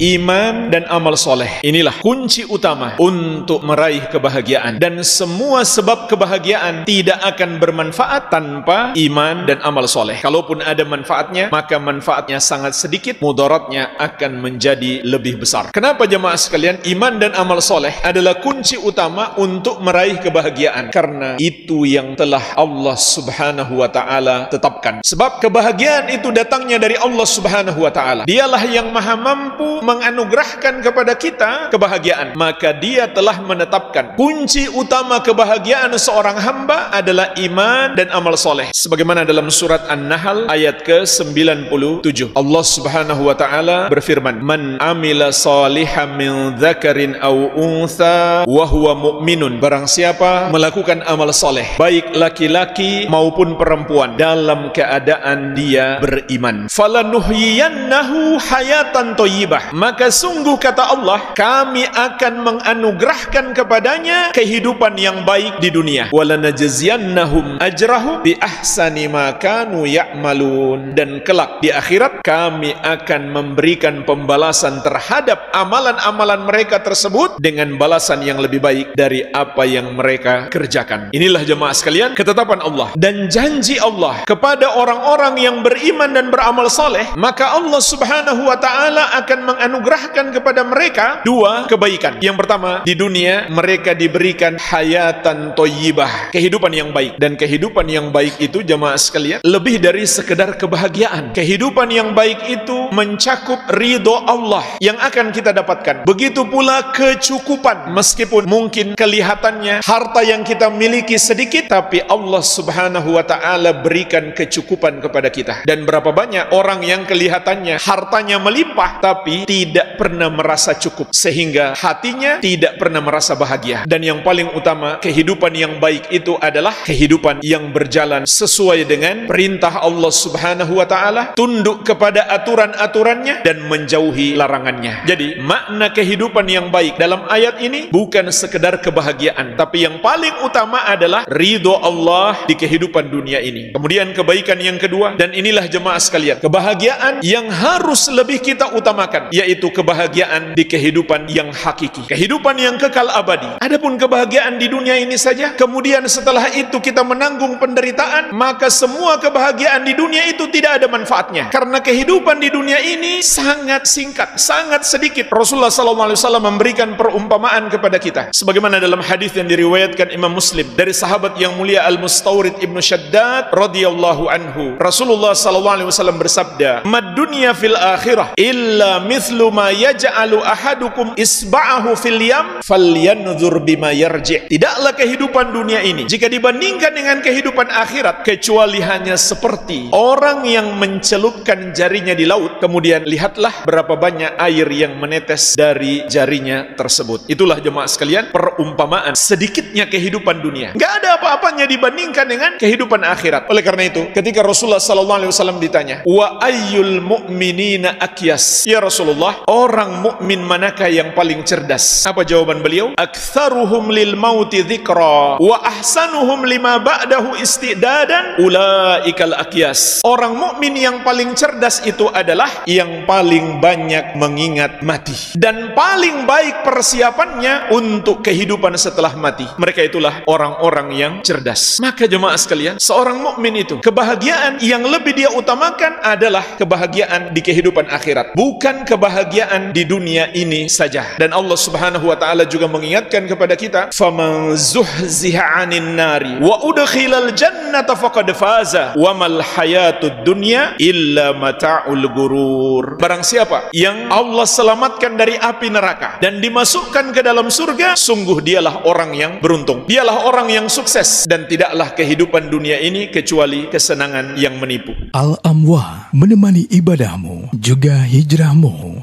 Iman dan amal soleh. Inilah kunci utama untuk meraih kebahagiaan. Dan semua sebab kebahagiaan tidak akan bermanfaat tanpa iman dan amal soleh. Kalaupun ada manfaatnya, maka manfaatnya sangat sedikit, mudaratnya akan menjadi lebih besar. Kenapa jemaah sekalian? Iman dan amal soleh adalah kunci utama untuk meraih kebahagiaan. Karena itu yang telah Allah subhanahu wa ta'ala tetapkan. Sebab kebahagiaan itu datangnya dari Allah subhanahu wa ta'ala. Dialah yang maha mampu menganugerahkan kepada kita kebahagiaan. Maka dia telah menetapkan kunci utama kebahagiaan seorang hamba adalah iman dan amal soleh. Sebagaimana dalam surat An-Nahl ayat ke-97, Allah subhanahu wa ta'ala berfirman, Man amila salihan min dzakarin aw untha wa huwa mu'minun. Barang siapa melakukan amal soleh, baik laki-laki maupun perempuan, dalam keadaan dia beriman, falanuhyiyannahu hayatan thayyibah, maka sungguh kata Allah, kami akan menganugerahkan kepadanya kehidupan yang baik di dunia, walanajziyannahum ajrahum bi ahsani ma kanu ya'malun, dan kelak di akhirat kami akan memberikan pembalasan terhadap amalan-amalan mereka tersebut dengan balasan yang lebih baik dari apa yang mereka kerjakan. Inilah jemaah sekalian ketetapan Allah dan janji Allah kepada orang-orang yang beriman dan beramal saleh, maka Allah subhanahu wa ta'ala akan menganugerahkan kepada mereka dua kebaikan. Yang pertama, di dunia mereka diberikan hayatan thayyibah, kehidupan yang baik. Dan kehidupan yang baik itu jemaah sekalian lebih dari sekedar kebahagiaan. Kehidupan yang baik itu mencakup ridho Allah yang akan kita dapatkan. Begitu pula kecukupan, meskipun mungkin kelihatannya harta yang kita miliki sedikit, tapi Allah subhanahu wa ta'ala berikan kecukupan kepada kita. Dan berapa banyak orang yang kelihatannya hartanya melimpah tapi tidak pernah merasa cukup, sehingga hatinya tidak pernah merasa bahagia. Dan yang paling utama, kehidupan yang baik itu adalah kehidupan yang berjalan sesuai dengan perintah Allah subhanahu wa ta'ala, tunduk kepada aturan-aturannya dan menjauhi larangannya. Jadi makna kehidupan yang baik dalam ayat ini bukan sekedar kebahagiaan, tapi yang paling utama adalah ridho Allah di kehidupan dunia ini. Kemudian kebaikan yang kedua, dan inilah jemaah sekalian kebahagiaan yang harus lebih kita utamakan, yaitu kebahagiaan di kehidupan yang hakiki, kehidupan yang kekal abadi. Adapun kebahagiaan di dunia ini saja, kemudian setelah itu kita menanggung penderitaan, maka semua kebahagiaan di dunia itu tidak ada manfaatnya, karena kehidupan di dunia ini sangat singkat, sangat sedikit. Rasulullah SAW memberikan perumpamaan kepada kita, sebagaimana dalam hadis yang diriwayatkan Imam Muslim dari sahabat yang mulia Al-Mustawrid Ibnu Shaddad radhiyallahu anhu. Rasulullah SAW bersabda, "Mad dunya fil akhirah illa mithlu ma yaj'alu ahadukum isba'ahu fil yam falyanzur bima yarji'." Tidaklah kehidupan dunia ini jika dibandingkan dengan kehidupan akhirat kecuali hanya seperti orang yang mencelupkan jarinya di laut, kemudian lihatlah berapa banyak air yang menetes dari jarinya tersebut. Itulah jemaah sekalian perumpamaan sedikitnya kehidupan dunia. Nggak ada apa-apanya dibandingkan dengan kehidupan akhirat. Oleh karena itu, ketika Rasulullah SAW ditanya, "Wa ayyul mu'minina akyas?" Ya Rasulullah, orang mukmin manakah yang paling cerdas? Apa jawaban beliau? "Aktsaruhum lil mauti dzikra wa ahsanuhum lima ba'dahu istidadan ulaikal akyas." Orang mukmin yang paling cerdas itu adalah yang paling banyak mengingat mati dan paling baik persiapannya untuk kehidupan setelah mati. Mereka itulah orang-orang yang cerdas. Maka jemaah sekalian, seorang mukmin itu kebahagiaan yang lebih dia utamakan adalah kebahagiaan di kehidupan akhirat, bukan kebahagiaan di dunia ini saja. Dan Allah subhanahu wa ta'ala juga mengingatkan kepada kita, "Faman zuhziha 'anil nari wa udkhilal jannata faqad faza wa mal hayatud dunya illa mata'ul gurur." Barang siapa yang Allah selamatkan dari api neraka dan dimasukkan ke dalam surga, sungguh dialah orang yang beruntung, dialah orang yang sukses, dan tidaklah kehidupan dunia ini kecuali kesenangan yang menipu. Al-Amwah menemani ibadahmu juga hijrahmu.